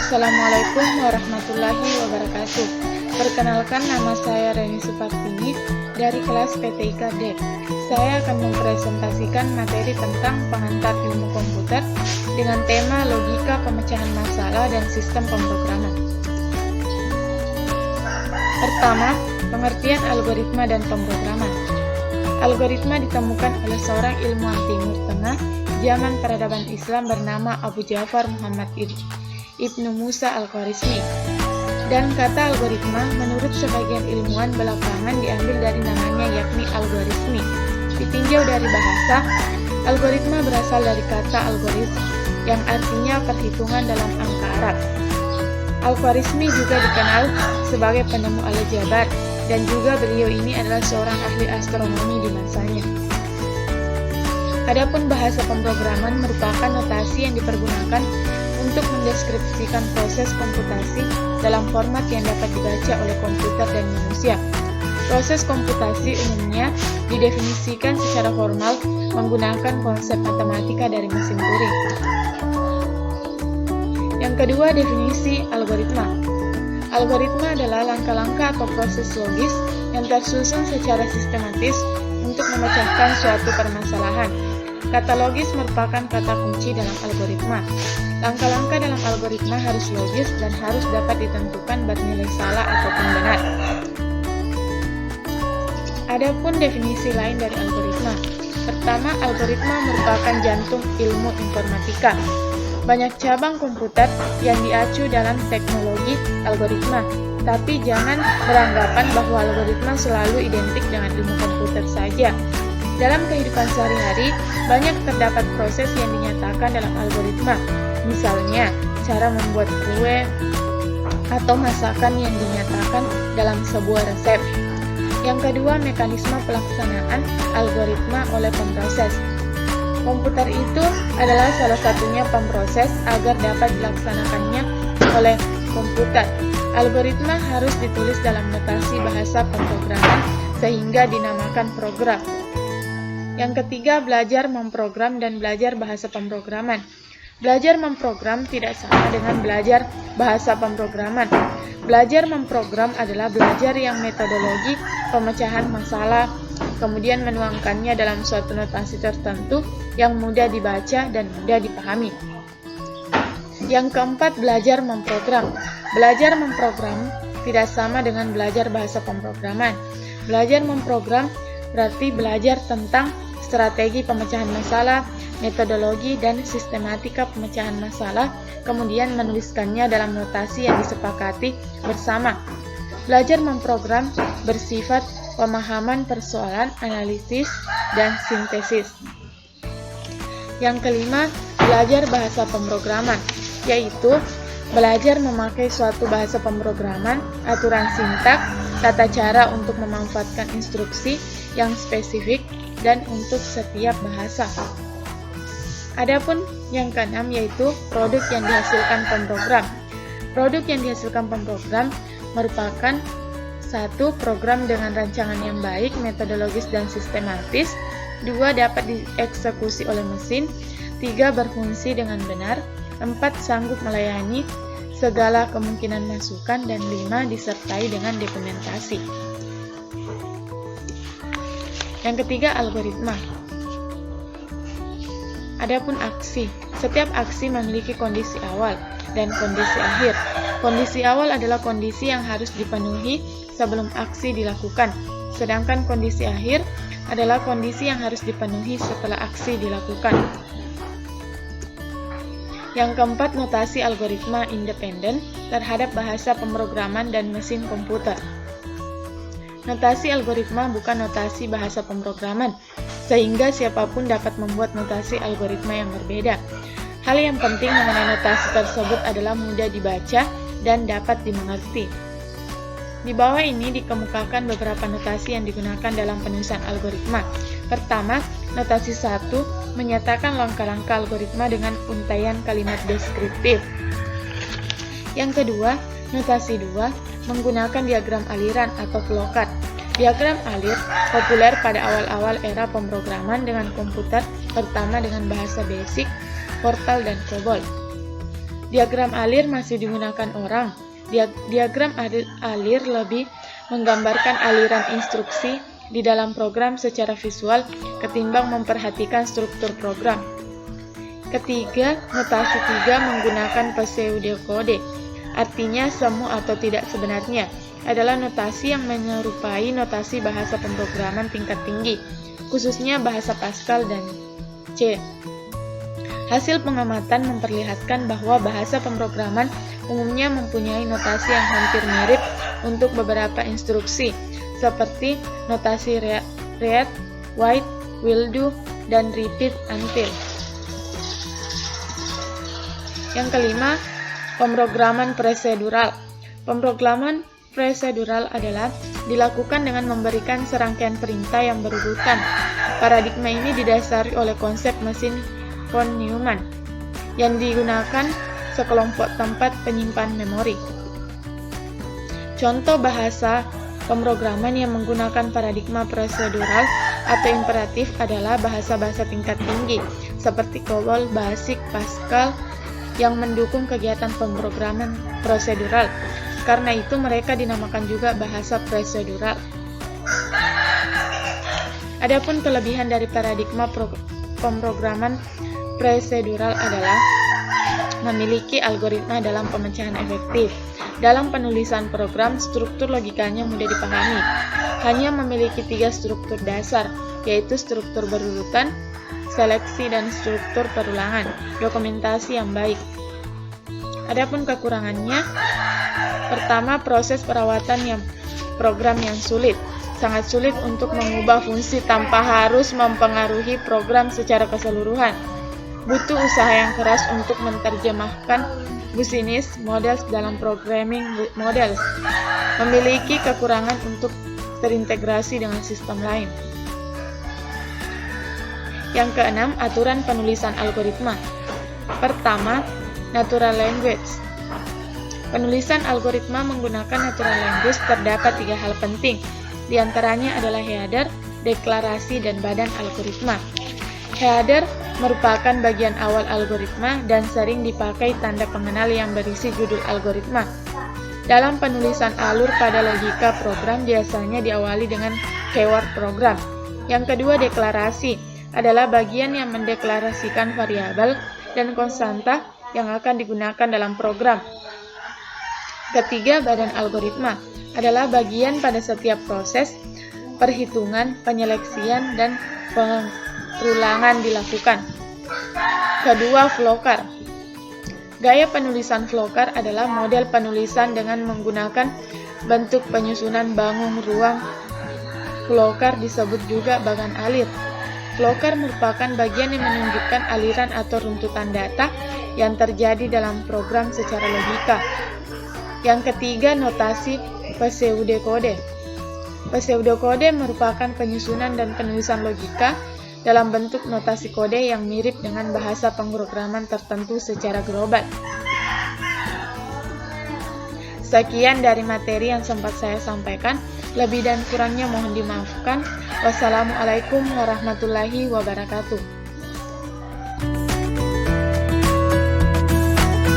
Assalamualaikum warahmatullahi wabarakatuh. Perkenalkan, nama saya Reni Supartini dari kelas PTIK D. Saya akan mempresentasikan materi tentang pengantar ilmu komputer dengan tema logika pemecahan masalah dan sistem pemrograman. Pertama, pengertian algoritma dan pemrograman. Algoritma ditemukan oleh seorang ilmuwan Timur Tengah zaman peradaban Islam bernama Abu Ja'far Muhammad Ibnu Musa Al-Khwarizmi. Dan kata algoritma menurut sebagian ilmuwan belakangan diambil dari namanya, yakni algoritmi. Ditinjau dari bahasa, algoritma berasal dari kata algoritm yang artinya perhitungan dalam angka Arab. Al-Khwarizmi juga dikenal sebagai penemu aljabar, dan juga beliau ini adalah seorang ahli astronomi di masanya. Adapun bahasa pemrograman merupakan notasi yang dipergunakan untuk mendeskripsikan proses komputasi dalam format yang dapat dibaca oleh komputer dan manusia. Proses komputasi umumnya didefinisikan secara formal menggunakan konsep matematika dari mesin Turing. Yang kedua, definisi algoritma. Algoritma adalah langkah-langkah atau proses logis yang tersusun secara sistematis untuk memecahkan suatu permasalahan. Kata logis merupakan kata kunci dalam algoritma. Langkah-langkah dalam algoritma harus logis dan harus dapat ditentukan bernilai salah ataupun benar. Adapun definisi lain dari algoritma. Pertama, algoritma merupakan jantung ilmu informatika. Banyak cabang komputer yang diacu dalam teknologi algoritma, tapi jangan beranggapan bahwa algoritma selalu identik dengan ilmu komputer saja. Dalam kehidupan sehari-hari, banyak terdapat proses yang dinyatakan dalam algoritma. Misalnya, cara membuat kue atau masakan yang dinyatakan dalam sebuah resep. Yang kedua, mekanisme pelaksanaan algoritma oleh pemroses. Komputer itu adalah salah satunya pemroses agar dapat dilaksanakannya oleh komputer. Algoritma harus ditulis dalam notasi bahasa pemrograman sehingga dinamakan program. Yang ketiga, belajar memprogram dan belajar bahasa pemrograman. Belajar memprogram tidak sama dengan belajar bahasa pemrograman. Belajar memprogram adalah belajar yang metodologi pemecahan masalah, kemudian menuangkannya dalam suatu notasi tertentu yang mudah dibaca dan mudah dipahami. Yang keempat, belajar memprogram. Belajar memprogram tidak sama dengan belajar bahasa pemrograman. Belajar memprogram berarti belajar tentang strategi pemecahan masalah, metodologi, dan sistematika pemecahan masalah, kemudian menuliskannya dalam notasi yang disepakati bersama. Belajar memprogram bersifat pemahaman persoalan, analisis, dan sintesis. Yang kelima, belajar bahasa pemrograman, yaitu belajar memakai suatu bahasa pemrograman, aturan sintak, tata cara untuk memanfaatkan instruksi yang spesifik, dan untuk setiap bahasa. Adapun yang keenam yaitu produk yang dihasilkan pemrogram. Produk yang dihasilkan pemrogram merupakan satu, program dengan rancangan yang baik, metodologis dan sistematis. Dua, dapat dieksekusi oleh mesin. Tiga, berfungsi dengan benar. Empat, sanggup melayani segala kemungkinan masukan. Dan lima, disertai dengan dokumentasi. Yang ketiga, algoritma. Adapun aksi. Setiap aksi memiliki kondisi awal dan kondisi akhir. Kondisi awal adalah kondisi yang harus dipenuhi sebelum aksi dilakukan, sedangkan kondisi akhir adalah kondisi yang harus dipenuhi setelah aksi dilakukan. Yang keempat, notasi algoritma independen terhadap bahasa pemrograman dan mesin komputer. Notasi algoritma bukan notasi bahasa pemrograman, sehingga siapapun dapat membuat notasi algoritma yang berbeda. Hal yang penting mengenai notasi tersebut adalah mudah dibaca dan dapat dimengerti. Di bawah ini dikemukakan beberapa notasi yang digunakan dalam penulisan algoritma. Pertama, notasi 1 menyatakan langkah-langkah algoritma dengan untaian kalimat deskriptif. Yang kedua, notasi 2 menggunakan diagram aliran atau flowchart. Diagram alir populer pada awal-awal era pemrograman dengan komputer, terutama dengan bahasa BASIC, Fortran, dan COBOL. Diagram alir masih digunakan orang. Diagram alir lebih menggambarkan aliran instruksi di dalam program secara visual ketimbang memperhatikan struktur program. Ketiga, notasi 3 menggunakan pseudokode. Artinya semu atau tidak sebenarnya adalah notasi yang menyerupai notasi bahasa pemrograman tingkat tinggi, khususnya bahasa Pascal dan C. Hasil pengamatan memperlihatkan bahwa bahasa pemrograman umumnya mempunyai notasi yang hampir mirip untuk beberapa instruksi, seperti notasi read, wait, will do, dan repeat until. Yang kelima, pemrograman prosedural. Pemrograman prosedural adalah dilakukan dengan memberikan serangkaian perintah yang berurutan. Paradigma ini didasari oleh konsep mesin von Neumann yang digunakan sekelompok tempat penyimpan memori. Contoh bahasa pemrograman yang menggunakan paradigma prosedural atau imperatif adalah bahasa-bahasa tingkat tinggi seperti COBOL, BASIC, Pascal yang mendukung kegiatan pemrograman prosedural. Karena itu mereka dinamakan juga bahasa prosedural. Adapun kelebihan dari paradigma pemrograman prosedural adalah memiliki algoritma dalam pemecahan efektif. Dalam penulisan program, struktur logikanya mudah dipahami. Hanya memiliki 3 struktur dasar, yaitu struktur berurutan, seleksi, dan struktur perulangan. Dokumentasi yang baik. Adapun kekurangannya, pertama, proses perawatan program yang sulit. Sangat sulit untuk mengubah fungsi tanpa harus mempengaruhi program secara keseluruhan. Butuh usaha yang keras untuk menerjemahkan business models dalam programming models. Memiliki kekurangan untuk terintegrasi dengan sistem lain. Yang keenam, aturan penulisan algoritma. Pertama, natural language. Penulisan algoritma menggunakan natural language terdapat 3 hal penting. Di antaranya adalah header, deklarasi, dan badan algoritma. Header merupakan bagian awal algoritma dan sering dipakai tanda pengenal yang berisi judul algoritma. Dalam penulisan alur pada logika program biasanya diawali dengan keyword program. Yang kedua, deklarasi adalah bagian yang mendeklarasikan variabel dan konstanta yang akan digunakan dalam program. Ketiga, badan algoritma adalah bagian pada setiap proses perhitungan, penyeleksian, dan perulangan dilakukan. Kedua, flowchart. Gaya penulisan flowchart adalah model penulisan dengan menggunakan bentuk penyusunan bangun ruang. Flowchart disebut juga bagan alir. Flowchart merupakan bagian yang menunjukkan aliran atau runtutan data yang terjadi dalam program secara logika. Yang ketiga, notasi pseudokode. Pseudokode merupakan penyusunan dan penulisan logika dalam bentuk notasi kode yang mirip dengan bahasa pemrograman tertentu secara global. Sekian dari materi yang sempat saya sampaikan. Lebih dan kurangnya mohon dimaafkan. Wassalamualaikum warahmatullahi wabarakatuh.